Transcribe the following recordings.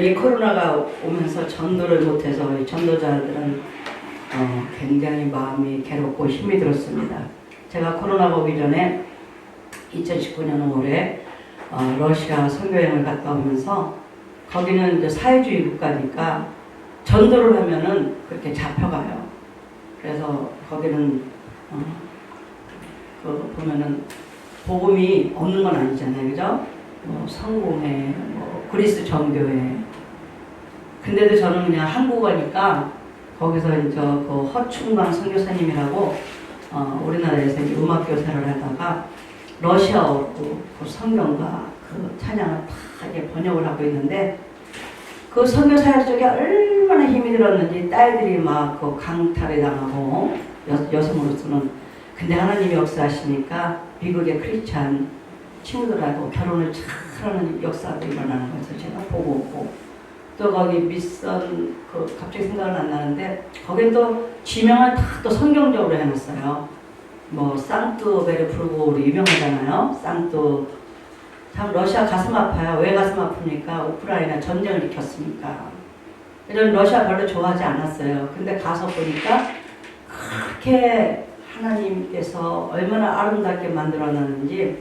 이 코로나가 오면서 전도를 못해서 우리 전도자들은 굉장히 마음이 괴롭고 힘이 들었습니다. 제가 코로나가 오기 전에 2019년 5월에 러시아 선교여행을 갔다 오면서 거기는 이제 사회주의 국가니까 전도를 하면은 그렇게 잡혀가요. 그래서 거기는 그 보면은 복음이 없는 건 아니잖아요, 그죠? 뭐 성공회, 뭐 그리스 정교회. 근데도 저는 그냥 한국어니까 거기서 이제 그 허충광 선교사님이라고 우리나라에서 이제 음악 교사를 하다가 러시아어로 그 성경과 그 찬양을 다 이제 번역을 하고 있는데 그 선교 사역 쪽에 얼마나 힘이 들었는지 딸들이 막 그 강탈에 당하고 여성으로서는 근데 하나님이 역사하시니까 미국의 크리스찬 친구들하고 결혼을 잘하는 역사도 일어나는 것을 제가 보고 있고 또 거기 미선 그 갑자기 생각은 안 나는데 거긴 또 지명을 다 또 성경적으로 해놨어요. 뭐 상트베르부르크로 유명하잖아요. 상트 참 러시아 가슴 아파요. 왜 가슴 아픕니까? 우크라이나 전쟁을 일으켰으니까. 이런 러시아 별로 좋아하지 않았어요. 근데 가서 보니까 그렇게 하나님께서 얼마나 아름답게 만들어놨는지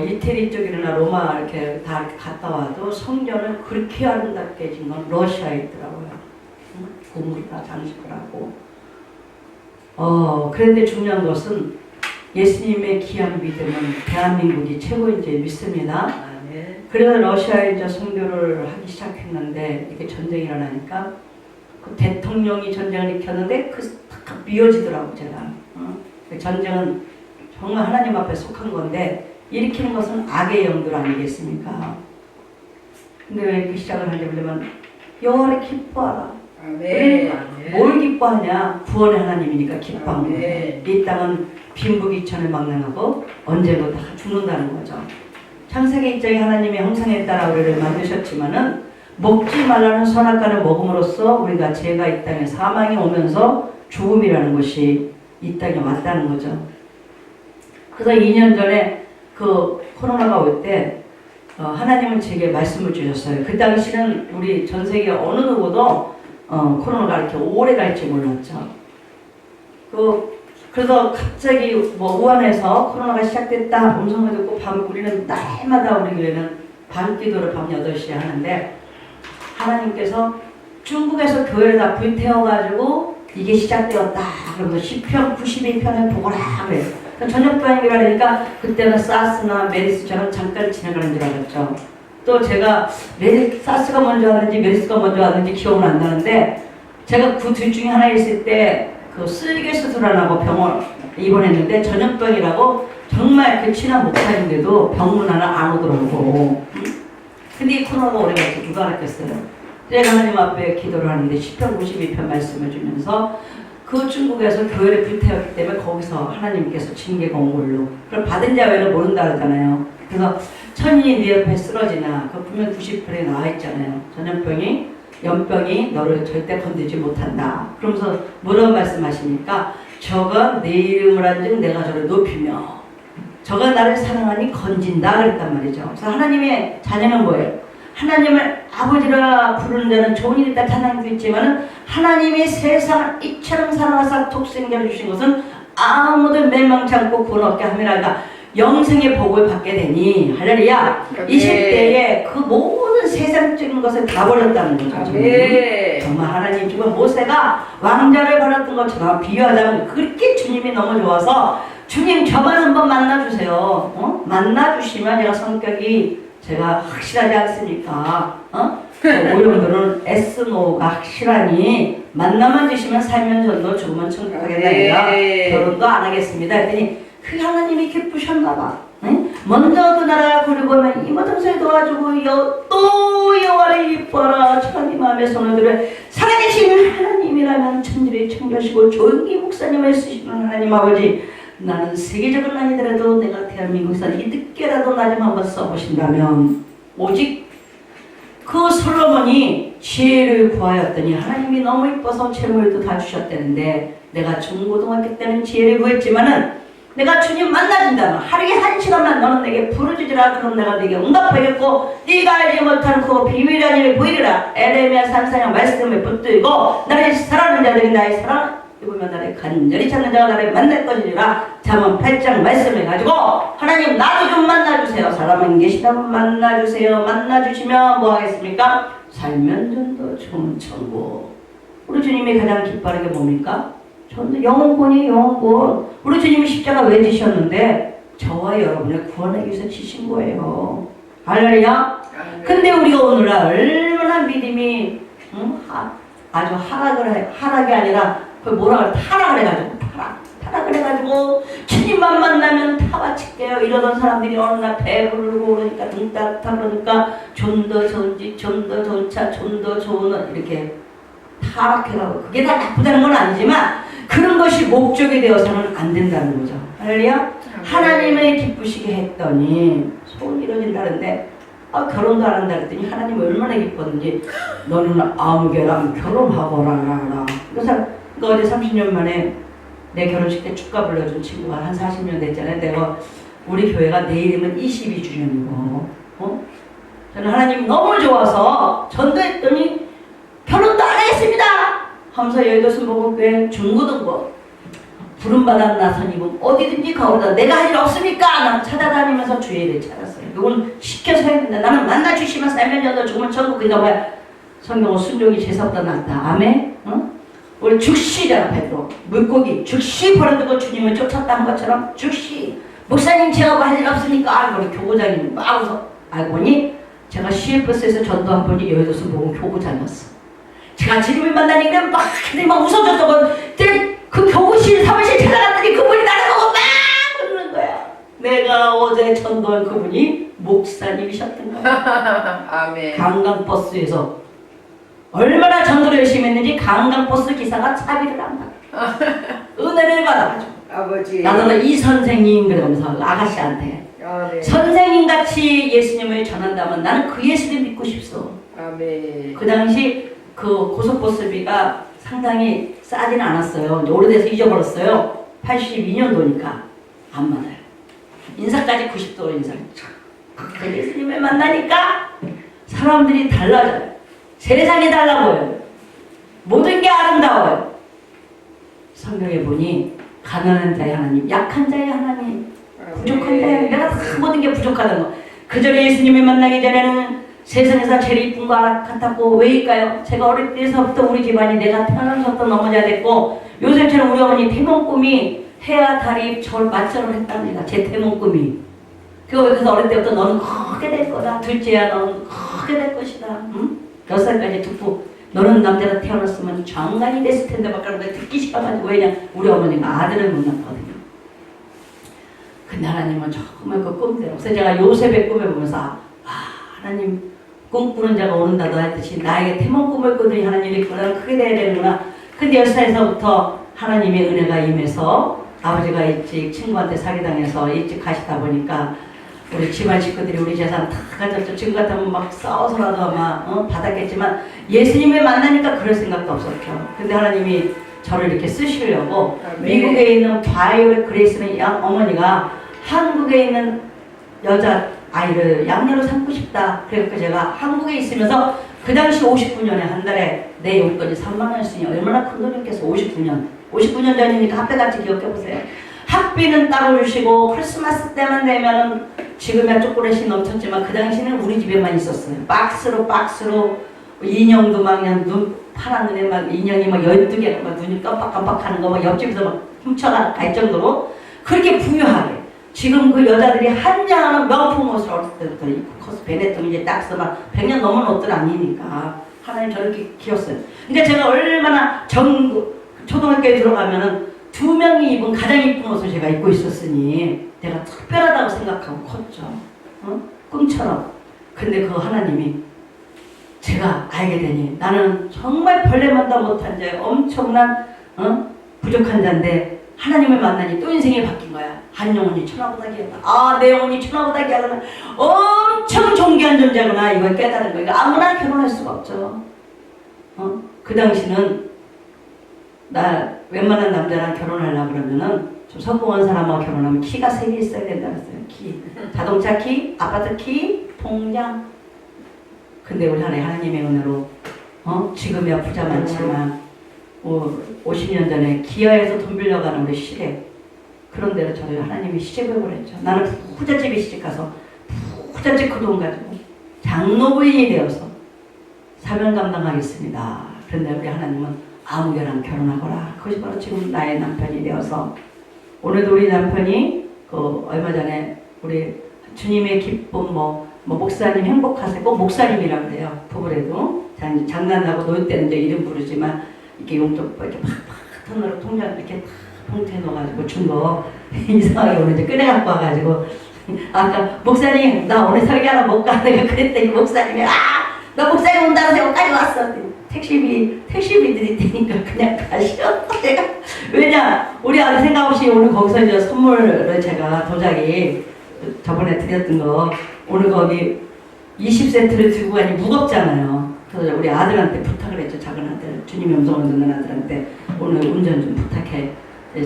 이태리 쪽이나 로마 이렇게 다 이렇게 갔다 와도 성전을 그렇게 아름답게 진 건 러시아에 있더라고요. 고물이나 장식을 하고. 그런데 중요한 것은 예수님의 귀한 믿음은 대한민국이 최고인지 믿습니다. 네. 그래서 러시아에 이제 선교를 하기 시작했는데 이렇게 전쟁이 일어나니까 그 대통령이 전쟁을 일으켰는데 딱 미워지더라고 제가. 전쟁은 정말 하나님 앞에 속한 건데 일으키는 것은 악의 영들 아니겠습니까? 근데 왜 이렇게 시작을 하려면 여호와를 기뻐하라. 네. 뭘 기뻐하냐? 구원의 하나님이니까 기뻐하는 거예요. 이 땅은 빈부귀천을 망명하고 언제고 다 죽는다는 거죠. 창세기 1장에 하나님의 형상에 따라 우리를 만드셨지만은 먹지 말라는 선악과를 먹음으로써 우리가 죄가 이 땅에 사망이 오면서 죽음이라는 것이 이 땅에 왔다는 거죠. 그래서 2년 전에 그 코로나가 올 때 하나님은 제게 말씀을 주셨어요. 그 당시는 우리 전 세계 어느 누구도 코로나가 이렇게 오래 갈지 몰랐죠. 그래서 갑자기 뭐 우한에서 코로나가 시작됐다 음성을 듣고 우리는 날마다 우리 교회는 밤기도를 밤 8시에 하는데 하나님께서 중국에서 교회를 다 불태워가지고 이게 시작되었다 그러면서 시편 92편을 보거라 그래요. 저녁반이라 그러니까 그때는 사스나 메리스처럼 잠깐 지나가는 줄 알았죠. 또 제가 사스가 먼저 왔는지 메리스가 먼저 왔는지 기억은 안 나는데 제가 그 둘 중에 하나 있을 때 그 슬개 수술하라고 병원 입원했는데 전염병이라고 정말 그 친한 목사인데도 병문 하나 안 오더라고. 근데 이 코로나가 오래 갔지 누가 알았겠어요. 제가 하나님 앞에 기도를 하는데 시편 92편 말씀을 주면서 그 중국에서 교회를 불태웠기 때문에 거기서 하나님께서 징계가 온 걸로 그걸 받은 자외는 모른다 그러잖아요. 그래서 천인이 네 옆에 쓰러지나 그 분명 90편에 나와 있잖아요. 전염병이 연병이 너를 절대 건들지 못한다. 그러면서 뭐라고 말씀하십니까? 저가 내 이름을 한즉 내가 저를 높이며 저가 나를 사랑하니 건진다 그랬단 말이죠. 그래서 하나님의 자녀는 뭐예요? 하나님을 아버지라 부르는 자는 좋은 일이 있다 찬양도 있지만은 하나님이 세상을 이처럼 사랑하사 독생자를 주신 것은 아무도 멸망치 않고 구원 얻게 함이라가 영생의 복을 받게 되니 할렐루야. 이 시대에 그 모든 세상적인 것을 다 버렸다는 거죠. 정말 하나님 지금 모세가 왕자를 버렸던 것처럼 비유하자면 그렇게 주님이 너무 좋아서 주님 저만 한번 만나주세요. 만나주시면 제가 성격이 제가 확실하지 않습니까? 오용들은 에스노가 확실하니 만나만 주시면 살면 전도 죽으면 천국 가겠다니까 결혼도 안 하겠습니다 했더니 그 하나님이 기쁘셨나봐. 먼저 그 나라가 부르고면 이 모든 것을 도와주고 또 여호와를 기뻐하라. 하나님 마음에 손을 들어 살아계신 하나님이라면 천지를 챙겨주시고 조용히 목사님을 쓰시는 하나님 아버지 나는 세계적은 아니더라도 내가 대한민국에서 이 늦게라도 나 좀 한번 써보신다면 오직 그 솔로몬이 지혜를 구하였더니 하나님이 너무 이뻐서 재물도 다 주셨다는데 내가 중고등학교 때는 지혜를 구했지만은 내가 주님 만나준다면 하루에 1시간만 너는 내게 부르짖으라. 그럼 내가 네게 응답하겠고 네가 알지 못하는 그 비밀한 일을 보이리라. 에레미야 산상의 말씀에 붙들고 나를 사랑하는 자들이 나의 사랑 입으면 나를 간절히 찾는 자가 나를 만날 것이니라. 잠언 8장 말씀을 가지고 하나님 나도 좀 만나주세요. 사람은 계시다면 만나주세요. 만나주시면 뭐 하겠습니까? 살면 전도 좋은 천국. 우리 주님이 가장 기뻐하는 게 뭡니까? 전도 영혼권이에요. 영혼권. 우리 주님이 십자가 왜 지셨는데 저와 여러분의 구원하기 위해서 지신 거예요. 할렐루야. 근데 우리가 오늘날 얼마나 믿음이 아주 하락이 아니라 그 뭐라 그래 타락을 해가지고 타락을 해가지고 주님만 만나면 타와칠게요 이러던 사람들이 어느 날 배부르고 그러니까 등 따뜻하 그러니까 좀 더 좋은 집, 좀 더 좋은 차, 좀 더 좋은 옷 이렇게 타락해가고 그게 다 나쁘다는 건 아니지만 그런 것이 목적이 되어서는 안 된다는 거죠. 할렐루야. 하나님을 기쁘시게 했더니 소원이 이루어진다는데 결혼도 안 한다 그랬더니 하나님이 얼마나 기뻤는지 너는 아무개랑 결혼하거라. 그래서 어제 30년 만에 내 결혼식 때 축가 불러준 친구가 한 40년 됐잖아요. 내가 우리 교회가 내일이면 22주년이고 저는 하나님이 너무 좋아서 전도했더니 결혼도 안 하겠습니다 하면서 여의도 순복음교회 중고등부 부름받은 나선이고 어디든지 가오다 내가 할 일 없습니까? 난 찾아다니면서 주의를 찾았어요. 이건 시켜서 해야 된다. 나는 만나주시면 살면 전도 죽으면 천국. 그러니까 뭐야? 성경은 순종이 제사보다 낫다. 아멘? 우리 즉시잖아. 베드로 물고기 즉시 버려두고 주님을 쫓았다 한 것처럼 즉시 목사님 제가 뭐 할 일 없습니까? 우리 교구장님 막 웃어. 알고 보니 제가 CFS에서 전도한 분이 여의도 순복음 교구장이었어. 제가 주님을 만나니까 막 웃어줬던 그 교구실 사무실 찾아갔더니 그분이 나를 보고 막 웃는 거야. 내가 어제 전도한 그분이 목사님이셨던 거야. 아멘. 관광버스에서 얼마나 전도를 열심히 했는지 관광버스 기사가 차비를 한다. 은혜를 받아가지고 아버지. 나도 이 선생님 그러면서 아가씨한테 아멘. 선생님같이 예수님을 전한다면 나는 그 예수를 믿고 싶소. 아멘. 그 당시 그 고속버스비가 상당히 싸지는 않았어요. 오래돼서 잊어버렸어요. 82년도니까 안 맞아요. 인사까지 90도 인사. 그 예수님을 만나니까 사람들이 달라져요. 세상이 달라 보여요. 모든 게 아름다워요. 성경에 보니 가난한 자의 하나님, 약한 자의 하나님, 부족한 자의 하나님, 내가 다 모든 게 부족하다는 거. 그 전에 예수님을 만나기 전에는 세상에서 제일 이쁜 거 같았고 왜일까요? 제가 어릴 때서부터 우리 집안이 내가 태어나서부터 넘어져야 됐고 요새처럼 우리 어머니 태몽 꿈이 해와 달이 저를 맞처럼 했답니다. 제 태몽 꿈이. 그래서 어릴 때부터 너는 크게 될 거다. 둘째야 너는 크게 될 것이다. 응? 6살까지 듣고 너는 남자로 태어났으면 장관이 됐을 텐데 막 그런 거 듣기 싫어가지고 왜냐 우리 어머니가 아들을 못 낳거든요. 근데 하나님은 정말 그 꿈대로. 그래서 제가 요셉의 꿈을 보면서 하나님 꿈꾸는 자가 오른다도 했듯이 나에게 태몽 꿈을 꾸더니 하나님이 그거는 크게 돼야 되는구나. 근데 10살에서부터 하나님의 은혜가 임해서 아버지가 일찍 친구한테 사기당해서 일찍 가시다 보니까 우리 집안 식구들이 우리 재산 다 가졌죠. 지금 같으면 막 싸워서라도 아마 받았겠지만 예수님을 만나니까 그럴 생각도 없었죠. 근데 하나님이 저를 이렇게 쓰시려고 미국에 있는 바이올렛 그레이스는 어머니가 한국에 있는 여자 아이를 양녀로 삼고 싶다. 그래서 제가 한국에 있으면서 그 당시 59년에 한 달에 내 용돈이 3만 원이었으니 얼마나 큰 돈이었겠어. 59년 전이니까 학비같이 기억해보세요. 학비는 따로 주시고 크리스마스 때만 되면은 지금이야 초콜릿이 넘쳤지만 그 당시는 우리 집에만 있었어요. 박스로 인형도 막 그냥 눈 파란 눈에 막 인형이 막 12개가 막 눈이 깜빡깜빡하는 거 막 옆집에서 막 훔쳐갈 정도로 그렇게 부유하게. 지금 그 여자들이 한장하는 명품 옷을 어렸을 때부터 입고 커서 베네통 이제 딱 써만 100년 넘은 옷들 아니니까 하나님 저렇게 키웠어요. 근데 제가 얼마나 초등학교에 들어가면은 2명이 입은 가장 이쁜 옷을 제가 입고 있었으니 내가 특별하다고 생각하고 컸죠. 꿈처럼. 근데 그 하나님이 제가 알게 되니 나는 정말 벌레만도 못한 자 엄청난 부족한 자인데 하나님을 만나니 또 인생이 바뀐 거야. 한 영혼이 천하보다 귀하다. 내 영혼이 천하보다 귀하구나. 엄청 존귀한 존재구나. 이걸 깨달은 거야. 아무나 결혼할 수가 없죠. 그 당시는 나 웬만한 남자랑 결혼하려고 그러면은 좀 성공한 사람하고 결혼하면 키가 3개 있어야 된다 그랬어요. 키. 자동차 키, 아파트 키, 통장. 근데 우리 하나님의 은혜로 지금이야 부자 많지만 50년 전에 기아에서 돈 빌려가는 우리 시댁 그런 데로 저를 하나님이 시집을 했죠. 나는 부잣집에 시집가서 부잣집 그 돈 가지고 장로부인이 되어서 사명 감당하겠습니다. 그런데 우리 하나님은 아무개랑 결혼하거라. 그것이 바로 지금 나의 남편이 되어서 오늘도 우리 남편이 얼마 전에 우리 주님의 기쁨 목사님 행복하세요. 꼭 목사님이라고 그래요. 부부래도 장난하고 놀 때는 이제 이름 부르지만 이렇게 용돈 이렇게 팍팍 턴으로 통장 이렇게 봉투에 넣어가지고 준 거 이상하게 오늘 이제 꺼내갖고 와가지고 아까 목사님 나 오늘 설교하러 못 가. 내가 그랬더니 목사님이 나 목사님 온다고 여기까지 왔어. 택시비들이 되니까 그냥 가시오. 내가 왜냐 우리 아들 생각 없이 오늘 거기서 이제 선물을 제가 도자기 저번에 드렸던 거 오늘 거기 20세트를 들고 가니 무겁잖아요. 그래서 우리 아들한테 부탁을 했죠. 작은 아들 주님의 음성을 듣는 아들한테 오늘 운전 좀 부탁해.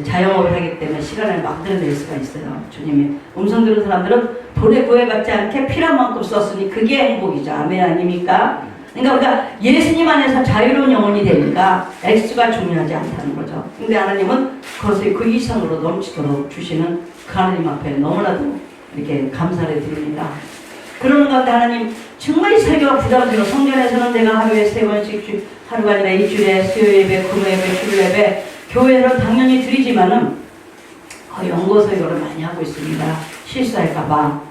자영업을 하기 때문에 시간을 막 들어낼 수가 있어요. 주님이 음성 들은 사람들은 돈에 구애받지 않게 필요한 만큼 썼으니 그게 행복이죠. 아멘 아닙니까? 그러니까 우리가 예수님 안에서 자유로운 영혼이 되니까 액수가 중요하지 않다는 거죠. 근데 하나님은 그것을 그 이상으로 넘치도록 주시는 그 하나님 앞에 너무나도 이렇게 감사를 드립니다. 그러는 가운데 하나님 정말 이 설교가 부담스러워. 성전에서는 내가 하루에 3번씩 하루가 아니라 일주일에 수요예배, 금요예배, 주일예배 교회를 당연히 드리지만은 연구 설교를 많이 하고 있습니다. 실수할까봐.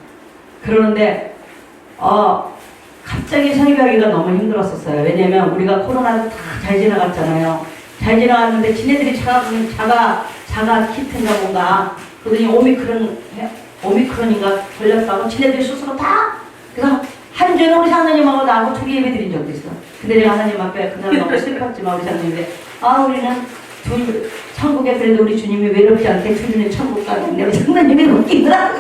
그러는데 갑자기 설교하기가 너무 힘들었었어요. 왜냐면 우리가 코로나도 다 잘 지나갔잖아요. 잘 지나갔는데 지네들이 자가 키트인가 뭔가 그러더니 오미크론인가 걸렸다고 지네들이 스스로 다 그래서 한 주에 우리 장로님하고 나하고 2개 예배 드린 적도 있어. 근데 내가 하나님 앞에 그날 너무 슬펐지만 우리 장로님이 우리는 천국에 그래도 우리 주님이 외롭지 않게 주님의 천국 가는데 우리 장로님이 웃기더라고.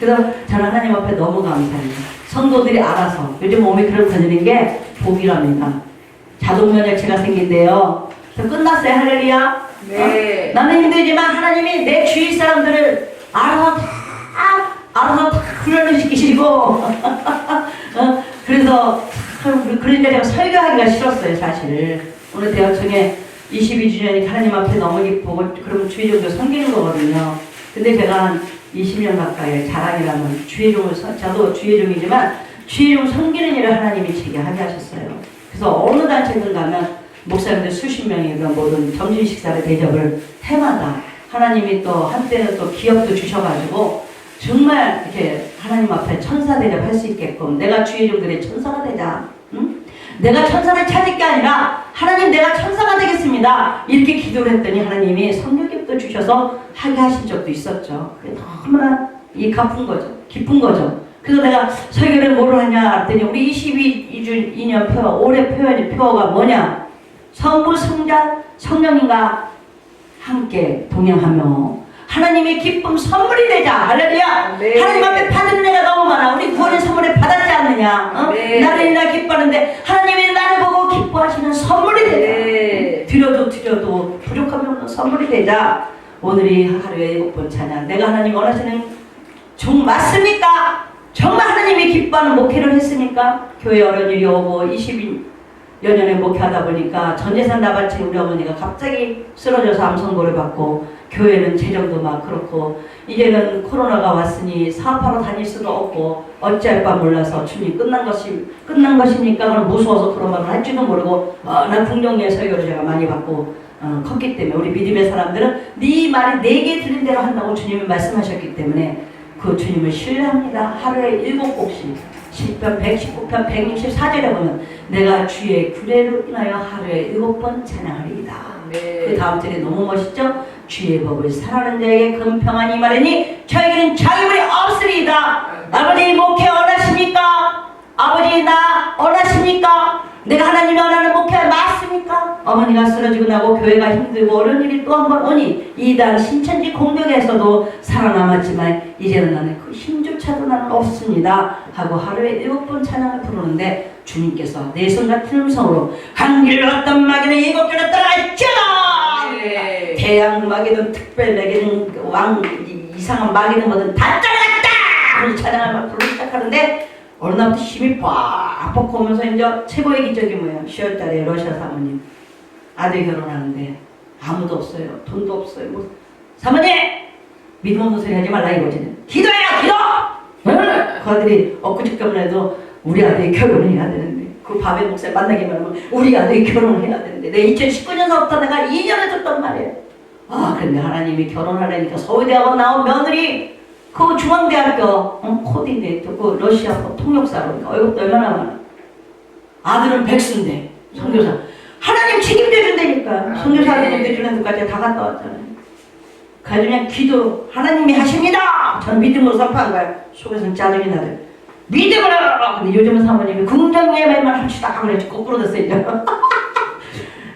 그래서 저는 하나님 앞에 너무 감사해요. 성도들이 알아서 요즘 오미크론 걸리는 게 복이랍니다. 자동 면역체가 생긴대요. 그래서 끝났어요. 할렐루야. 네. 나는 힘들지만 하나님이 내 주위 사람들을 알아서 다 훈련을 시키시고 그래서 그러니까 제가 설교하기가 싫었어요. 사실 오늘 대학청에 22주년이 하나님 앞에 너무 기쁘고 그러면 주의종도 섬기는 거거든요. 근데 제가 한 20년 가까이 자랑이라면 저도 주의종이지만 주의종 섬기는 일을 하나님이 제게 하게 하셨어요. 그래서 어느 단체든 가면 목사님들 수십 명이 모든 점심 식사를 대접을 해마다 하나님이 또 한때는 또 기업도 주셔가지고 정말 이렇게 하나님 앞에 천사 대접할 수 있게끔 내가 주의종들의 천사가 되자. 응? 내가 천사를 찾을 게 아니라 하나님 내가 천사가 되겠습니다. 이렇게 기도를 했더니 하나님이 성령님도 주셔서 하게 하신 적도 있었죠. 그게 너무나 기쁜 거죠. 그래서 내가 설교를 뭐로 하냐 했더니 우리 22년 표 올해 표가 뭐냐? 성부, 성자, 성령님과 함께 동행하며 하나님의 기쁨 선물이 되자. 할렐루야. 네. 하나님 앞에 받은 내가 너무 많아. 우리 구원의 선물을 받았지 않느냐. 네. 나를 인하 기뻐하는데 하나님이 나를 보고 기뻐하시는 선물이 되자. 네. 드려도 부족함이 없는 선물이 되자. 오늘이 하루에 7번 찬양. 내가 하나님 원하시는 종 맞습니까? 정말 하나님이 기뻐하는 목회를 했습니까? 교회 어른들이 오고 20여 년에 목회하다 보니까 전재산 다 바친 우리 어머니가 갑자기 쓰러져서 암 선고를 받고 교회는 재정도 막 그렇고 이제는 코로나가 왔으니 사업하러 다닐 수도 없고 어찌할 바 몰라서 주님 끝난 것입니까? 그럼 무서워서 그런 말을 할지도 모르고 난 긍정의 설교를 제가 많이 받고 컸기 때문에 우리 믿음의 사람들은 네 말이 내게 들린 대로 한다고 주님이 말씀하셨기 때문에 그 주님을 신뢰합니다. 하루에 7곡씩 시편 119편 164절에 보면 내가 주의 규례로 인하여 하루에 7번 찬양하리이다. 네. 그 다음 절에 너무 멋있죠? 주의 법을 사랑하는 자에게 금평안이 마르니 저에게는 장애물이 없으리이다. 아버지 목회 원하십니까? 아버지 나 원하십니까? 내가 하나님이 원하는 목회 맞습니까? 어머니가 쓰러지고 나고 교회가 힘들고 어려운 일이 또 한 번 오니 이단 신천지 공덕에서도 살아남았지만 이제는 나는 그 힘조차도 나는 없습니다 하고 하루에 7번 찬양을 부르는데 주님께서 내성 같은 음성으로 한 길로 갔던 마귀는 7길로 따라갈지어다. 네. 대양 막이든 특별 막이든 왕 이상한 막이든 뭐든 다 잘랐다! 그런 찬양을 막 부르기 시작하는데 어느 날부터 힘이 빡 오면서 이제 최고의 기적이 뭐예요? 10월달에 러시아 사모님 아들 결혼하는데 아무도 없어요. 돈도 없어요. 뭐, 사모님! 믿음 없는 소리 하지 말라 이거지. 기도해요! 기도! 그 아들이 엊그저께만 해도 우리 아들이 결혼해야 되는데 그 밥에 목사님 만나기만 하면 우리 아들이 결혼해야 되는데 내 2019년서부터 내가 2년을 줬단 말이에요. 아 근데 하나님이 결혼하려니까 서울대학원 나온 며느리 그 중앙대학교 코디네이터 그 러시아 통역사로 이것도 얼마나 많아. 아들은 백수인데 선교사 하나님 책임져 준다니까. 선교사 아들님들 주는 데까지 다 갔다 왔잖아요. 그냥 기도 하나님이 하십니다. 저는 믿음으로 선포한 거예요. 속에서는 짜증이 나요. 믿음으로. 근데 요즘은 사모님이 긍정의 말만 합시다. 그래 거꾸로 됐어요. 이제.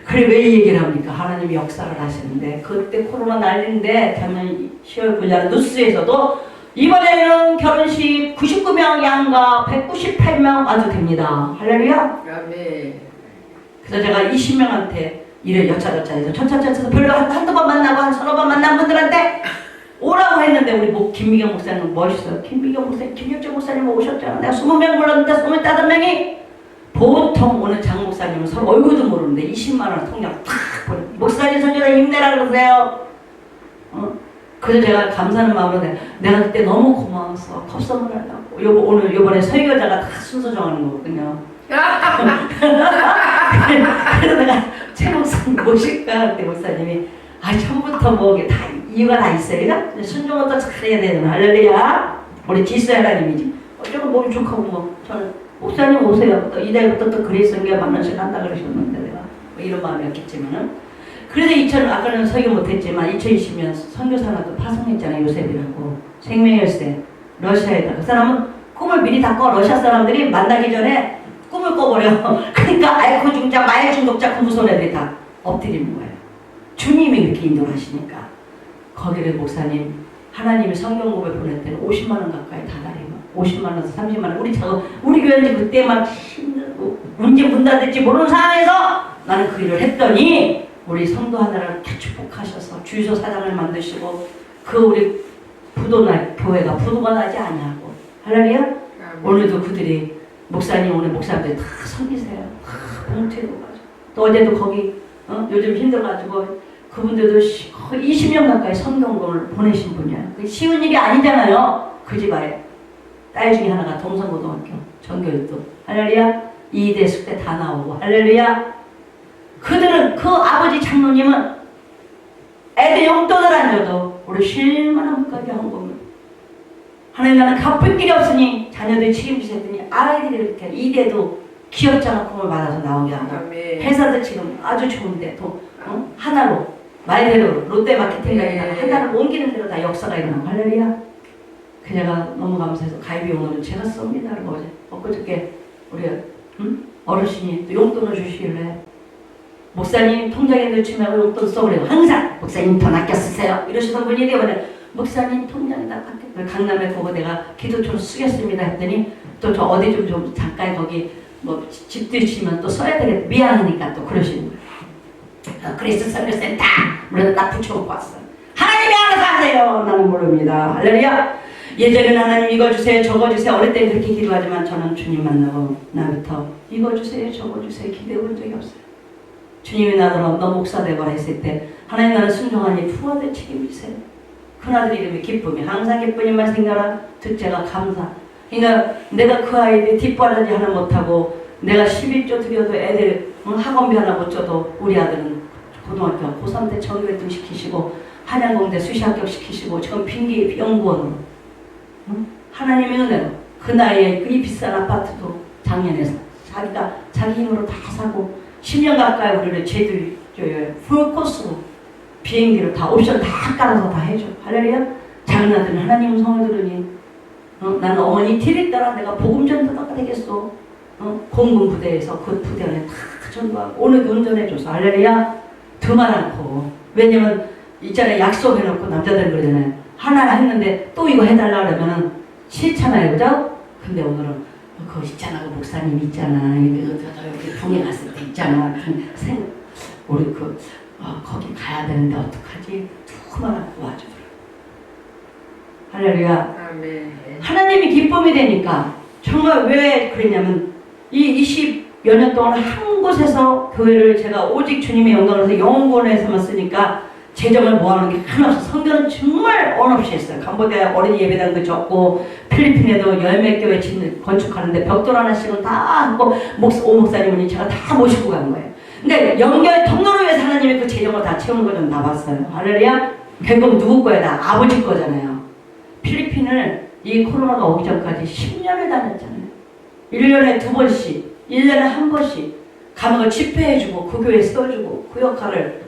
그래 왜 이 얘기를 합니까? 하나님이 역사를 하시는데 그때 코로나 난리인데 작년 10월 9일 뉴스에서도 이번에는 결혼식 99명 양가 198명 아주 됩니다. 할렐루야. 아멘. 그래서 제가 20명한테 이래 여차저차해서 천천히 별로 한두 번 만나고 한 서너 번 만난 분들한테 오라고 했는데 우리 김미경 목사님 멋있어요. 김미경 목사님, 김육재 목사님 오셨잖아. 내가 20명 불렀는데 25명이 보통 오는 장 목사님은 서로 얼굴도 모르는데 20만 원 통장 탁 보내. 목사님 선교사 힘내라 그러세요. 그래서 제가 감사하는 마음으로 내가 그때 너무 고마웠어. 컵 선물하려고. 요번에 설교자가 다 순서 정하는 거거든요. 그래서 내가 최 목사님 모실까 그때 목사님이 처음부터 뭐 다 이유가 다 있어요. 그죠? 순종부터 잘해야 되는 할렐루야. 우리 지수의 하나님이지. 어쩌고 몸이 좋고 뭐 저는 목사님 오세요. 또 이달부터 또 그리스도인가 만나씩 한다 그러셨는데 내가 뭐 이런 마음이었겠지만은 그래서 아까는 설교 못했지만 2020년 선교사가 또 파송했잖아요. 요셉이라고 생명열쇠 러시아에다 그 사람은 꿈을 미리 다 꿔. 러시아 사람들이 만나기 전에 꿈을 꿔버려. 그러니까 알코올 중독자, 마약 중독자 그 무서운 애들이 다 엎드리는 거예요. 주님이 이렇게 인도를 하시니까 거기를 목사님 하나님이 성경 공부에 보낼 때는 50만 원 가까이 다 달해요. 50만 원에서 30만 원. 우리 교회는 그때 막 언제 문 닫을지 모르는 상황에서 나는 그 일을 했더니 우리 성도 하나를 축복하셔서 주유소 사장을 만드시고 그 우리 교회가 부도가 나지 않냐고. 할렐루야. 오늘도 그들이 목사님 오늘 목사님들 다 섬기세요. 봉투에도 가죠. 또 어제도 거기 요즘 힘들어가지고 그분들도 거의 20명 가까이 성경을 보내신 분이야. 쉬운 일이 아니잖아요. 그 집안에 딸 중에 하나가 동성고등학교 전교육도 할렐루야. 2대 숙대 다 나오고 할렐루야. 그들은 그 아버지 장로님은 애들 용돈을 안 줘도 우리 실만함까지 한 겁니다. 하나님 나는 갚을 길이 없으니 자녀들 책임지셨더니 아이들이 이렇게 이대도 기업장학금을 받아서 나오게 하고 회사도 지금 아주 좋은데 또 하나로 말대로 롯데마케팅이나 하나를 옮기는 대로 다 역사가 일어나고 할렐루야. 그녀가 너무 감사해서 가입비용으로 제가 쏩니다. 그러고 엊그저께 우리 어르신이 또 용돈을 주시길래 목사님 통장에 넣지 말고 용돈 써버려요. 항상 목사님 돈 아껴 쓰세요. 이러시던 분이 되면 목사님 통장에다 아껴. 강남에 보고 내가 기도처럼 쓰겠습니다 했더니 또 저 어디 좀 잠깐 거기 뭐 집들 치면 또 써야 되겠다. 미안하니까 또 그러시는 거예요. 그리스 선교센터 물론 나 붙여놓고 왔어. 하나님이 알아서 하세요. 나는 모릅니다. 할렐루야. 예전에는 하나님 이거 주세요 저거 주세요. 어릴 때 그렇게 기도하지만 저는 주님 만나고 나부터 이거 주세요 저거 주세요 기대해 본 적이 없어요. 주님이 나더러 너 목사 되거라 했을 때 하나님 나는 순종하니 부하들 책임지세요. 큰아들 이름이 기쁨이 항상 기쁨이만 생각하라. 둘째가 감사. 그러니까 내가 그 아이들 뒷바라지 하나 못하고 내가 11조 드려도 애들 학원비 하나 못 줘도 우리 아들은 고등학교 고3 때 정규1등 시키시고 한양공대 수시 합격시키시고 지금 빙기 연구원으로 하나님의 은혜로 그 나이에 이 비싼 아파트도 작년에 자기가 자기 힘으로 다 사고 10년 가까이 우리를 제들 풀코스로 비행기를 다 옵션 다 깔아서 다 해줘. 할렐루야. 작은 아들은 하나님 성을 들으니 나는 어머니 뒤를 따라 내가 복음 전도가 되겠어. 공군 부대에서 그 부대 안에 다 전도하고 오늘도 운전해줘서 할렐루야. 두말 않고. 왜냐면 있잖아요. 약속해놓고 남자들 그러잖아요. 하나 했는데 또 이거 해달라 그러면은 싫잖아요. 그죠? 근데 오늘은 그거 있잖아. 그 목사님 있잖아. 여기 붕에 갔을 때 있잖아. 우리 거기 가야 되는데 어떡하지? 누구만 도와주더라. 할렐루야. 아멘. 하나님이 기쁨이 되니까 정말 왜 그랬냐면 이 20여 년 동안 한 곳에서 교회를 제가 오직 주님의 영광을 위해서 영원권에서만 쓰니까 재정을 모아놓은 게 하나 없어. 선교는 정말 언없이 했어요. 캄보디아 어린이 예배당도 졌고 필리핀에도 열몇 교회 건축하는데 벽돌 하나씩은 다 하고 오 목사님은 제가 다 모시고 간 거예요. 근데 연결 통로를 위해서 하나님이 그 재정을 다 채우는 걸 좀 나봤어요. 할렐루야. 결국 누구 거야? 다 아버지 거잖아요. 필리핀을 이 코로나가 오기 전까지 10년을 다녔잖아요. 1년에 2번씩, 1년에 1번씩 가는 걸 집회해주고 그 교회에 써주고 그 역할을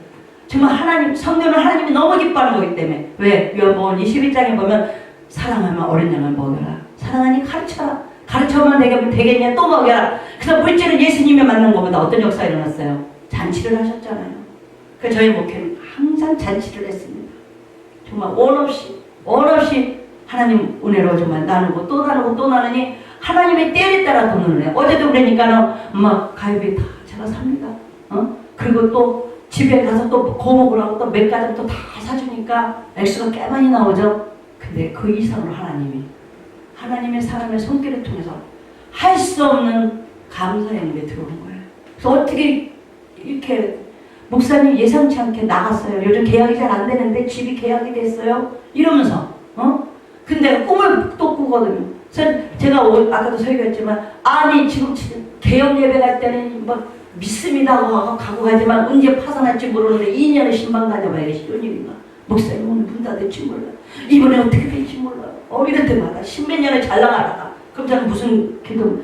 정말 하나님, 성경은 하나님이 너무 기뻐하는 거기 때문에 왜? 요한복음 21장에 보면 사랑하면 어린 양을 먹여라. 사랑하니 가르쳐라. 가르쳐만 되겠냐? 또 먹여라. 그래서 물질은 예수님이 만난 것보다 어떤 역사가 일어났어요? 잔치를 하셨잖아요. 그래서 저희 목회는 항상 잔치를 했습니다. 정말 원 없이 하나님 은혜로 정말 나누고 또 나누고 또 나누니 하나님의 때에 따라 돈을 내요. 어제도 그러니까는 엄마 가위비 다 제가 삽니다. 그리고 또 집에 가서 또 고목을 하고 또 몇 가지 또 다 사주니까 액수가 꽤 많이 나오죠. 근데 그 이상으로 하나님의 사람의 손길을 통해서 할 수 없는 감사의 은혜가 들어오는 거예요. 그래서 어떻게 이렇게 목사님 예상치 않게 나갔어요. 요즘 계약이 잘 안 되는데 집이 계약이 됐어요. 이러면서 근데 꿈을 또 꾸거든요. 그래서 제가 아까도 설교했지만 아니 지금 개업 예배 갈 때는 막 믿습니다 하고 가고 가지만 언제 파산할지 모르는데 2년을 신방 다녀봐야 쉬운 일인가. 목사님 오늘 문 닫을지 몰라. 이번에 어떻게 될지 몰라. 이럴 때마다 십몇 년을 잘 나가다가 그럼 저는 무슨 기도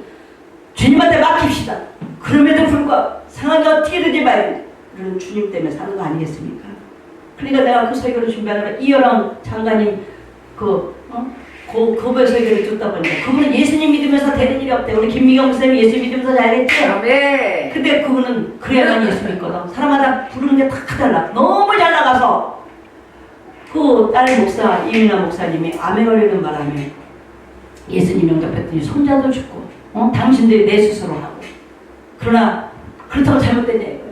주님한테 맡깁시다. 그럼에도 불구하고 상황이 어떻게 되지 말이야. 우리는 주님 때문에 사는 거 아니겠습니까? 그러니까 내가 그 설교를 준비하느라 이여랑 장관님 그분의 설교를 듣다 보니까 그분은 예수님 믿으면서 되는 일이 없대. 우리 김미경 목사님이 예수 믿으면서 잘했죠? 네. 근데 그분은 그래야만 예수 믿거든. 사람마다 부르는 게 다 달라. 너무 잘 나가서 그 딸 목사 이민아 목사님이 암에 걸리는 바람에 예수님 영접했더니 손자도 죽고 당신들이 내 스스로 하고 그러나 그렇다고 잘못된 얘기예요.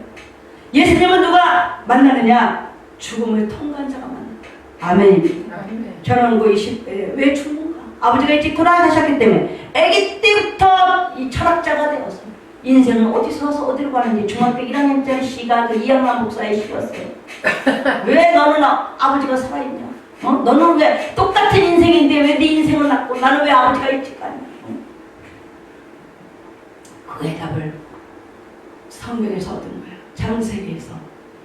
예수님은 누가 만나느냐? 죽음을 통과한 자가 만난다. 아멘입니다. 저는 그 20대에 왜 죽는가? 아버지가 일찍 돌아가셨기 때문에 아기 때부터 이 철학자가 되었어요. 인생은 어디서 와서 어디로 가는지 중학교 1학년짜리 시가 그 이양만 목사의 시였어요. 왜 너는 아버지가 살아있냐? 너는 왜 똑같은 인생인데 왜 네 인생을 낳고 나는 왜 아버지가 일찍 가냐? 그 해답을 성경에서 얻은 거예요. 창세기에서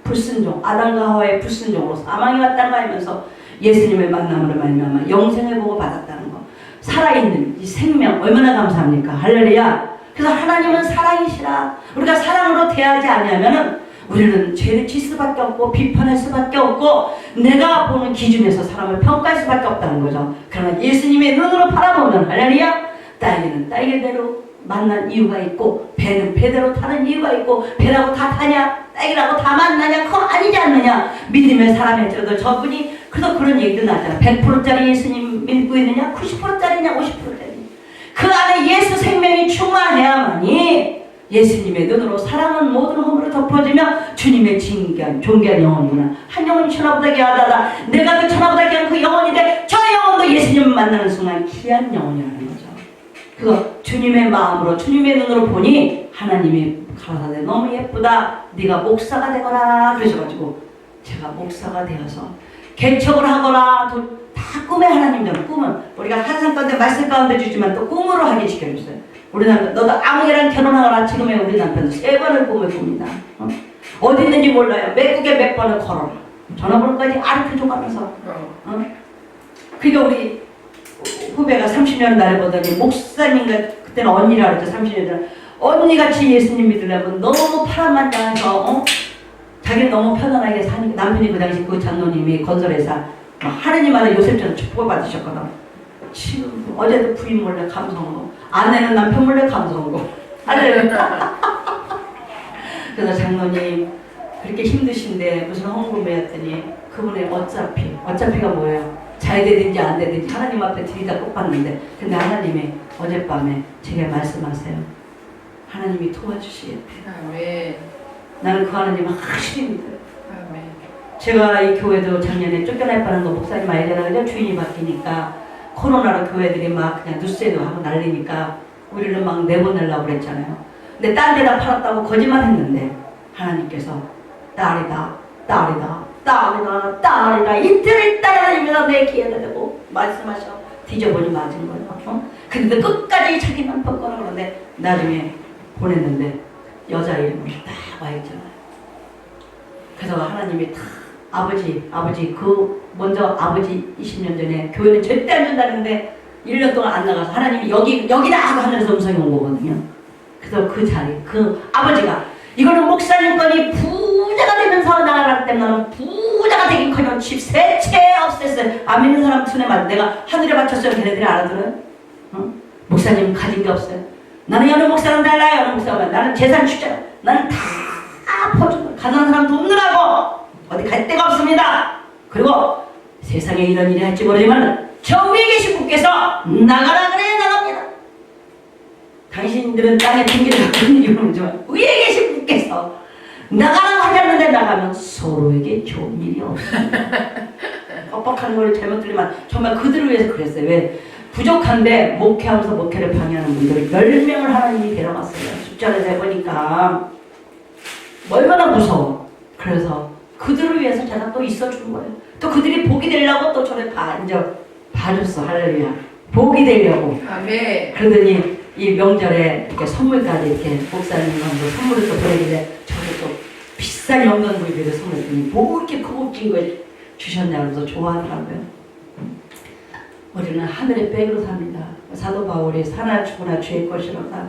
불순종, 아담과 하와의 불순종으로 사망이 왔다가 하면서 예수님의 만남으로 말미암아 영생을 보고 받았다는 거. 살아있는 이 생명 얼마나 감사합니까? 할렐루야. 그래서 하나님은 사랑이시라. 우리가 사랑으로 대하지 않으면은 우리는 죄를 질 수밖에 없고 비판할 수밖에 없고 내가 보는 기준에서 사람을 평가할 수밖에 없다는 거죠. 그러나 예수님의 눈으로 바라보면 할렐루야. 딸기는 딸기대로 만난 이유가 있고 배는 배대로 타는 이유가 있고 배라고 다 타냐? 딸기라고 다 만나냐? 그거 아니지 않느냐? 믿음의 사람의 저도 저분이 그래서 그런 얘기도 나잖아. 100%짜리 예수님 믿고 있느냐? 90%짜리냐? 50%짜리 그 안에 예수 생명이 충만해야만이 예수님의 눈으로 사랑은 모든 허물을 덮어주며 주님의 존귀한 영혼이구나. 한 영혼이 천하보다 귀하다. 내가 그 천하보다 귀한 그 영혼이 돼. 저 영혼도 예수님을 만나는 순간 귀한 영혼이라는 거죠. 그거 주님의 마음으로 주님의 눈으로 보니 하나님이 가라사대 너무 예쁘다. 네가 목사가 되거라 그러셔가지고 제가 목사가 되어서 개척을 하거나 다 꿈의 하나님처럼 꿈은 우리가 환상 가운데 말씀 가운데 주지만 또 꿈으로 하게 시켜줬어요. 우리 남편 너도 아무개랑 결혼하거나 지금의 우리 남편은 3번을 꿈을 꿉니다. 어디 있는지 몰라요. 맥국에 몇 번을 걸어라. 전화번호까지 아르켜줘가면서 그러니까 우리 후배가 30년 나를 보더니 목사님과 그때는 언니라 그랬죠. 30년 전에 언니같이 예수님 믿으려면 너무 파란만장해서 자기는 너무 편안하게 사니까 남편이 그 당시 그 장로님이 건설회사 하느님 안에 요셉처럼 축복을 받으셨거든. 지금 어제도 부인 몰래 감성으로 아내는 남편 몰래 감성으로 할렐루야. 그래서 장로님 그렇게 힘드신데 무슨 헌금이었더니 그분의 어차피가 뭐예요? 잘 되든지 안 되든지 하나님 앞에 들이다 꼭 받는데 근데 하나님이 어젯밤에 제게 말씀하세요. 하나님이 도와주시겠대. 아멘. 나는 그 하나님을 확실히 믿어요. 아멘. 제가 이 교회도 작년에 쫓겨날 뻔한 거 목사님 알잖아. 그죠? 주인이 바뀌니까 코로나로 교회들이 막 그냥 뉴스에도 하고 난리니까 우리를 막 내보내려고 그랬잖아요. 근데 딴 데다 팔았다고 거짓말 했는데 하나님께서 딸이다, 딸이다, 딸이다, 딸이다 이틀을 따라다니면서 내 기회가 되고 말씀하셔. 뒤져보니 맞은 거예요. 어? 근데 끝까지 자기만 뻗거나 그러는데 나중에 보냈는데 여자 이름이 딱 와있잖아요. 그래서 하나님이 다 아버지 먼저 아버지 20년 전에 교회는 절대 안 준다는데 1년 동안 안 나가서 하나님이 여기다 하고 하늘에서 음성이 온 거거든요. 그래서 그 자리 그 아버지가 이거는 목사님 거니 부자가 되면서 나가라 때문에 부자가 되긴커녕 집 세 채 없앴어요. 안 믿는 사람 손에 맞 내가 하늘에 맞췄어요. 걔네들이 알아들어요? 어? 목사님 가진 게 없어요. 나는 여느 목사는 달라요. 여느 목사가 나는 재산 축자 나는 다 퍼주고 가난한 사람 돕느라고 어디 갈 데가 없습니다. 그리고 세상에 이런 일이 할지 모르지만 저 위에 계신 분께서 나가라 그래 나갑니다. 당신들은 땅에 핑계를 갖고 있는 이유는 모르지만 위에 계신 분께서 나가라고 하지 않는데 나가면 서로에게 좋은 일이 없습니다. 뻑뻑한 걸 잘못 들리면 정말 그들을 위해서 그랬어요. 왜? 부족한데 목회하면서 목회를 방해하는 분들 10명을 하나님이 데려갔어요. 숫자를 재보니까 얼마나 무서워. 그래서 그들을 위해서 제가 또 있어준 거예요. 또 그들이 복이 되려고 또 저를 봐줬어. 할렐루야. 복이 되려고. 아멘. 그러더니 이 명절에 이렇게 선물까지 이렇게 목사님한테 선물을 또 보내길래 저를 또 비싼 영광 구입비를 선물했더니 뭐 이렇게 고급진 걸 주셨냐면서 좋아하더라고요. 우리는 하늘의 백으로 삽니다. 사도 바울이 사나 죽으나 주의 것이로다.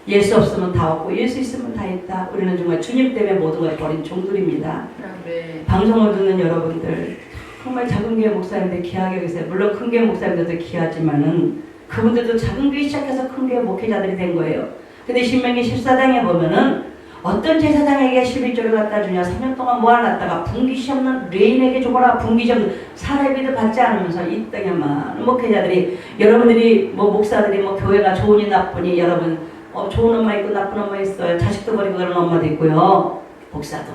예수 없으면 다 없고 예수 있으면 다 있다. 우리는 정말 주님 때문에 모든 걸 버린 종들입니다. 아멘. 방송을 듣는 여러분들 정말 작은 교회 목사님들 귀하게 계세요. 물론 큰 교회 목사님들도 귀하지만은 그분들도 작은 교회 시작해서 큰 교회 목회자들이 된 거예요. 근데 신명기 14장에 보면은 어떤 제사장에게 11조를 갖다 주냐 3년 동안 모아놨다가 분기시 없는 레인에게 줘보라. 분기시 없는 사례비도 받지 않으면서 이 땅에 많은 목회자들이 여러분들이 뭐 목사들이 뭐 교회가 좋으니 나쁘니 여러분 좋은 엄마 있고 나쁜 엄마 있어요. 자식도 버리고 그런 엄마도 있고요. 목사도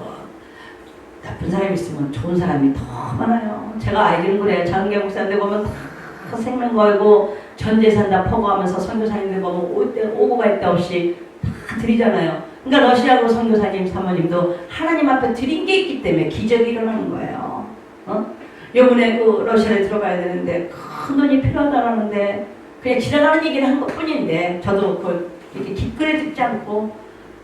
나쁜 사람이 있으면 좋은 사람이 더 많아요. 제가 알기는 그래요. 장계 목사님들 보면 다 생명 걸고 전 재산 다 포고하면서 선교사님들 보면 오고 갈 데 없이 다 드리잖아요. 그러니까 러시아고 선교사님 사모님도 하나님 앞에 드린 게 있기 때문에 기적이 일어나는 거예요. 요번에 그 러시아에 들어가야 되는데 큰 돈이 필요하다는데 그냥 지나가는 얘기를 한 것뿐인데 저도 이렇게 기끌에 듣지 않고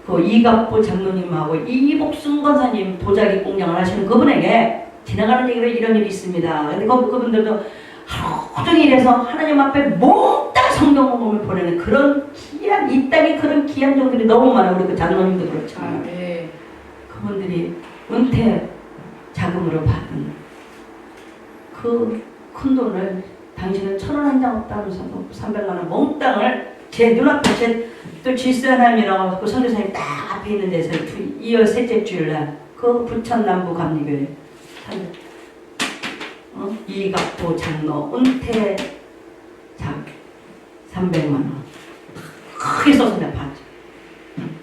그 이갑부 장로님하고 이복순 권사님 도자기 공장을 하시는 그분에게 지나가는 얘기를 이런 일이 있습니다. 근데 그분들도 하루 종일 일해서 하나님 앞에 몽땅 성경 복음을 보내는 그런 귀한 이 땅에 그런 귀한 종들이 너무 많아요. 우리 그 장로님도 그렇지만 그분들이 은퇴 자금으로 받은 그 큰 돈을 당신은 1,000원 한 장 없다면서도 300만 원 몽땅을 제 눈앞에 또 질서하나님이라고 그 선교사님 딱 앞에 있는 데서 2월 셋째 주일날 그 부천 남부 감리교회 이갑부 장로 은퇴 장 300만 원 크게 써서 내가 봤죠.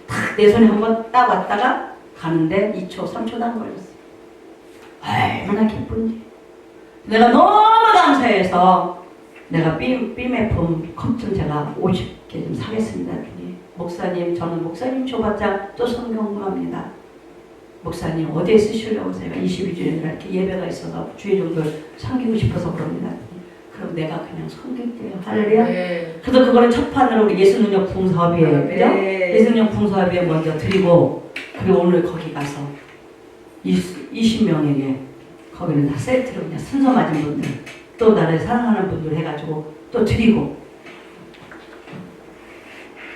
딱 내 손에 한번 딱 왔다가 가는데 2초 3초도 안 걸렸어. 얼마나 기쁜지. 내가 너무 감사해서 내가 빔에품 컵 좀 제가 50개 좀 사겠습니다. 목사님 저는 목사님 줘봤자 또 성경 공부합니다. 목사님 어디에 쓰시려고 제가 22주일에 이렇게 예배가 있어서 주의 종교를 섬기고 싶어서 그럽니다. 그럼 내가 그냥 섬길게요. 할렐루야. 네. 그래서 그거는 첫 판으로 우리 예수능력 부흥사업이에요. 네. 그죠? 예수능력 부흥사업에 먼저 드리고 그리고 오늘 거기 가서 20명에게 거기는 다 세트로 그냥 순서 맞은 분들 또 나를 사랑하는 분들 해가지고 또 드리고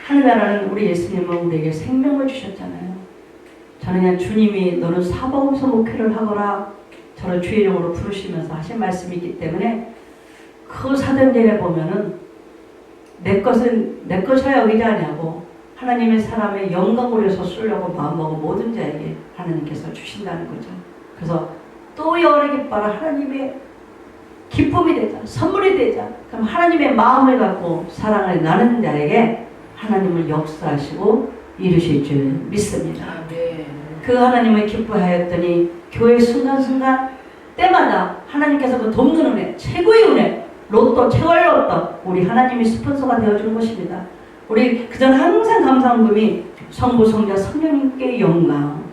하늘나라는 우리 예수님은 우리에게 생명을 주셨잖아요. 저는 그냥 주님이 너는 사복음서 목회를 하거라 저를 주의 이름으로 부르시면서 하신 말씀이 있기 때문에 그 사도행전에 보면은 내 것은 내 것이야 여기지 아니하고 하나님의 사람의 영광을 위해서 쓰려고 마음먹은 모든 자에게 하나님께서 주신다는 거죠. 그래서 또 여러 기뻐라 하나님의 기쁨이 되자 선물이 되자 그럼 하나님의 마음을 갖고 사랑을 나누는 자에게 하나님을 역사하시고 이루실 줄 믿습니다. 아멘. 그 하나님을 기뻐하였더니 교회 순간순간 때마다 하나님께서 그 돕는 은혜, 최고의 은혜, 로또, 최고의 로또, 우리 하나님이 스폰서가 되어주는 것입니다. 우리 그전 항상 감사헌금이 성부, 성자, 성령님께 영광,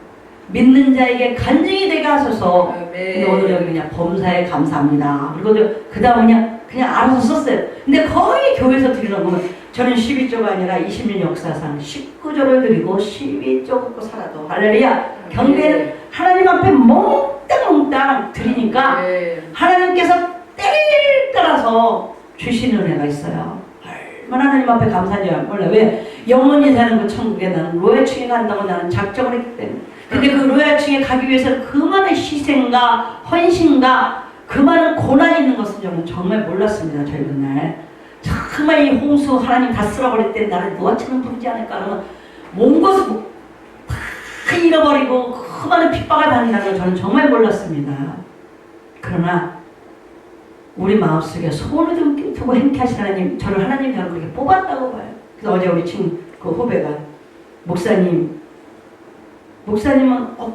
믿는 자에게 간증이 되게 하소서. 근데 오늘 여기 그냥 범사에 감사합니다. 그리고 그 다음 그냥 알아서 썼어요. 근데 거의 교회에서 드리는 거면 저는 12조가 아니라 20년 역사상 19조를 드리고 12조 갖고 살아도 할렐루야. 경배는 하나님 앞에 몽땅몽땅 드리니까 하나님께서 때를 따라서 주시는 은혜가 있어요. 얼마나 하나님 앞에 감사한지 몰라. 왜? 영원히 사는 그 천국에 나는 로얄층에 간다고 나는 작정을 했기 때문에. 근데 그 로얄층에 가기 위해서는 그 많은 희생과 헌신과 그 많은 고난이 있는 것은 저는 정말 몰랐습니다. 젊은 날. 정말 이 홍수 하나님 다 쓸어버릴 때 나를 노아처럼 부르지 않을까 하면 먼 곳을 다 잃어버리고 그 많은 핍박을 받는다는 걸 저는 정말 몰랐습니다. 그러나 우리 마음속에 소원을 좀 두고 행케 하신 하나님, 저를 그렇게 뽑았다고 봐요. 그래서 어제 우리 친구 그 후배가 목사님은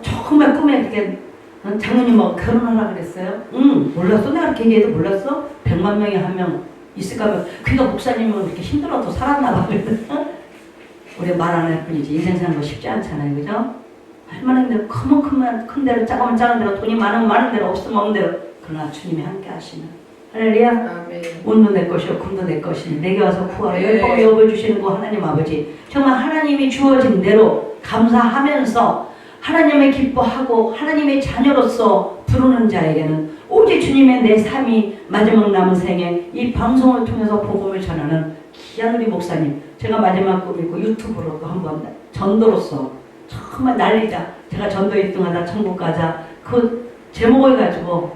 정말 꿈에 이렇게 장로님하고 결혼하라 그랬어요. 응, 몰랐어? 내가 그렇게 얘기해도 몰랐어? 100만 명에 한 명 있을까 봐. 그러니까 목사님은 이렇게 힘들어도 살았나 봐. 우리 말 안 할 뿐이지 인생 사는 거 쉽지 않잖아요, 그죠? 얼마나 힘들어. 크면 큰 대로, 작으면 작은 대로, 돈이 많으면 많은 대로, 없으면 없는 대로. 그러나 주님이 함께 하시는. 할렐루야. 운도 내 것이요 금도 내 것이니 내게 와서 구하라. 열봉 여을 주시는 그 하나님 아버지, 정말 하나님이 주어진 대로 감사하면서 하나님을 기뻐하고 하나님의 자녀로서 부르는 자에게는 오직 주님의 내 삶이 마지막 남은 생에 이 방송을 통해서 복음을 전하는 귀한 우리 목사님, 제가 마지막 꿈이고 유튜브로도 한번 전도로서 정말 난리자, 제가 전도 1등하다 천국 가자, 그 제목을 가지고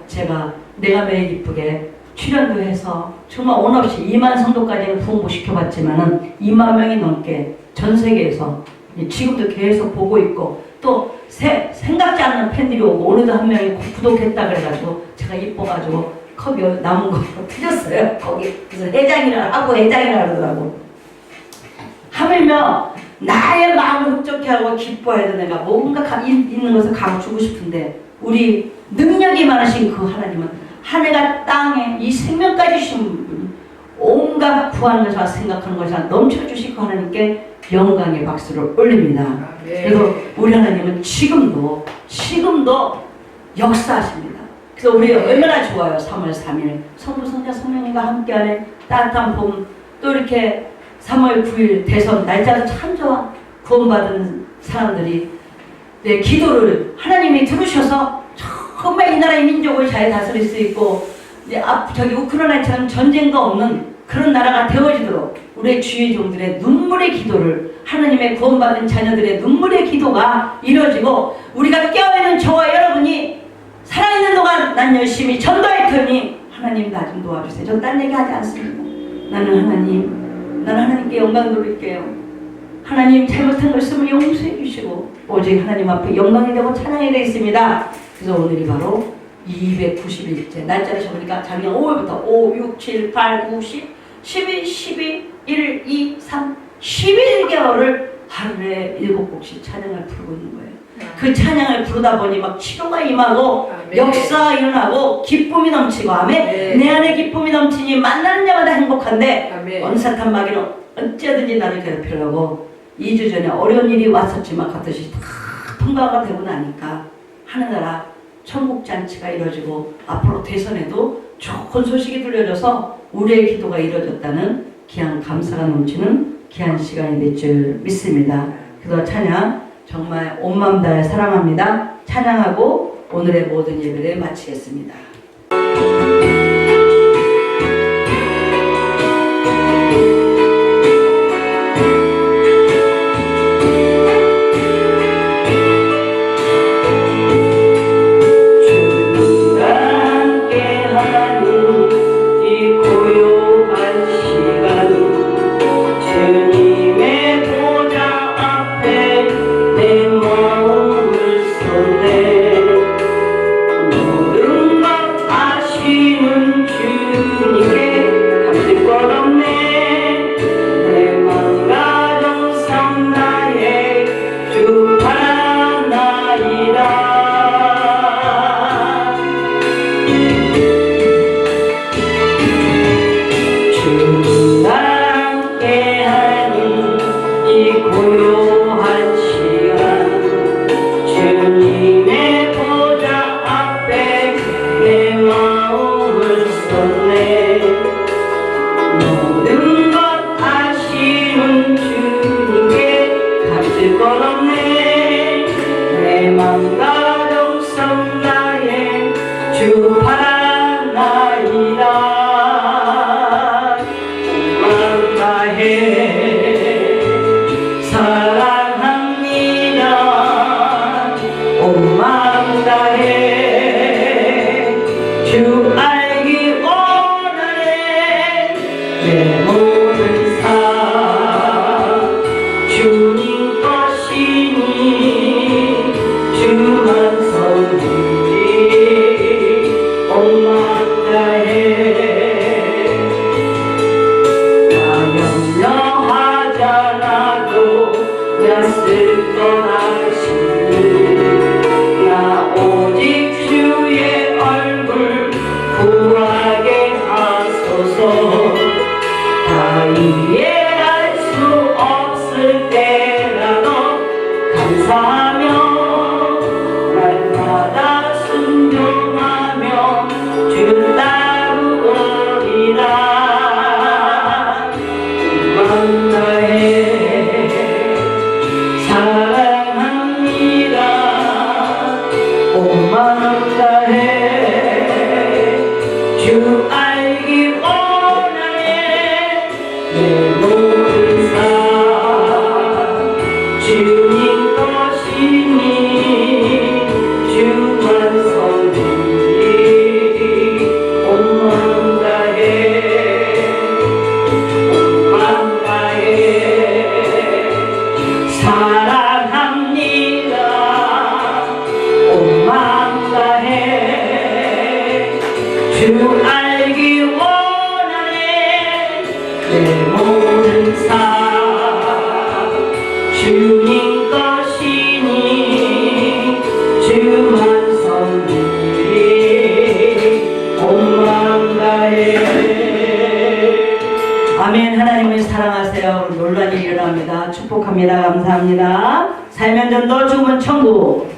내가 매일 기쁘게 출연도 해서 정말 원 없이 2만 성도까지는 부흥시켜봤지만은 2만 명이 넘게 전 세계에서 지금도 계속 보고 있고, 또 생각지 않는 팬들이 오고, 오늘도 한 명이 구독했다 그래가지고 제가 이뻐가지고 컵 남은 거 틀렸어요. 거기 그래서 회장이라 그러더라고. 하물며 나의 마음을 흡족해 하고 기뻐해도 내가 뭔가 있는 것을 감추고 싶은데, 우리 능력이 많으신 그 하나님은 하늘과 땅에 이 생명까지 주신 분, 온갖 구하는 것을 생각하는 것을 넘쳐주시고 하나님께 영광의 박수를 올립니다. 그래서 우리 하나님은 지금도 역사하십니다. 그래서 우리 얼마나 좋아요. 3월 3일 성부, 성자, 성령님과 함께하는 따뜻한 봄, 또 이렇게 3월 9일 대선 날짜도 참 좋아. 구원받은 사람들이 내 기도를 하나님이 들으셔서 정말 이 나라의 민족을 잘 다스릴 수 있고, 저기 우크라이나처럼 전쟁도 없는 그런 나라가 되어지도록 우리의 주의 종들의 눈물의 기도를, 하나님의 구원받은 자녀들의 눈물의 기도가 이루어지고, 우리가 깨어있는 저와 여러분이 살아있는 동안 난 열심히 전도할 테니 하나님 나 좀 도와주세요. 전 딴 얘기 하지 않습니다. 나는 하나님께 영광 돌릴게요. 하나님 잘못한 걸 있으면 용서해 주시고 오직 하나님 앞에 영광이 되고 찬양이 되겠습니다. 그래서 오늘이 바로 290일째 날짜를 적으니까 작년 5월부터 5, 6, 7, 8, 9, 10, 11, 12, 1, 2, 3, 11개월을 하루에 7곡씩 찬양을 부르고 있는 거예요. 그 찬양을 부르다 보니 막 치료가 임하고 역사가 일어나고 기쁨이 넘치고, 아멘. 내 안에 기쁨이 넘치니 만나는 자마다 행복한데 원사탄 마귀는 어찌하든지 나를 괴롭히려고 2주 전에 어려운 일이 왔었지만 그것이 다 통과가 되고 나니까 하늘나라 천국잔치가 이루어지고 앞으로 대선에도 좋은 소식이 들려져서 우리의 기도가 이루어졌다는 귀한 감사가 넘치는 귀한 시간이 될 줄 믿습니다. 그래서 찬양 정말 온 마음 다해 사랑합니다. 찬양하고 오늘의 모든 예배를 마치겠습니다. 모든 것 있을 것 없네. 내 맘과 정성 다해 주 바라나이다. 온 마음 다해 사랑합니다. 온 마음 다해 주 알기 원하네. 내 모든 삶 주님 것이니 주만 섬기리. 온 마음 다해 나 염려하잖아도 났을 것이니 나 오직 주의 얼굴 구하게 하소서. 다 이해할 수 없을 때라도 감사하며 날마다 순종하며 주를 따르리라. 온 마음 다해 사랑합니다. 온 마음 다해 주 알기 원하네. 내 모든 삶 주님 것이니 주만 섬기리. 온 마음 다해 온 마음 다해 사랑합니다. 온 마음 다해 주 알기 원하네. 내 모든 삶 주님 것이니 주만 섬기리. 온 마음 다해. 아멘. 하나님을 사랑하세요. 놀라니 일어납니다. 축복합니다. 감사합니다. 살면 전도 죽으면 천국.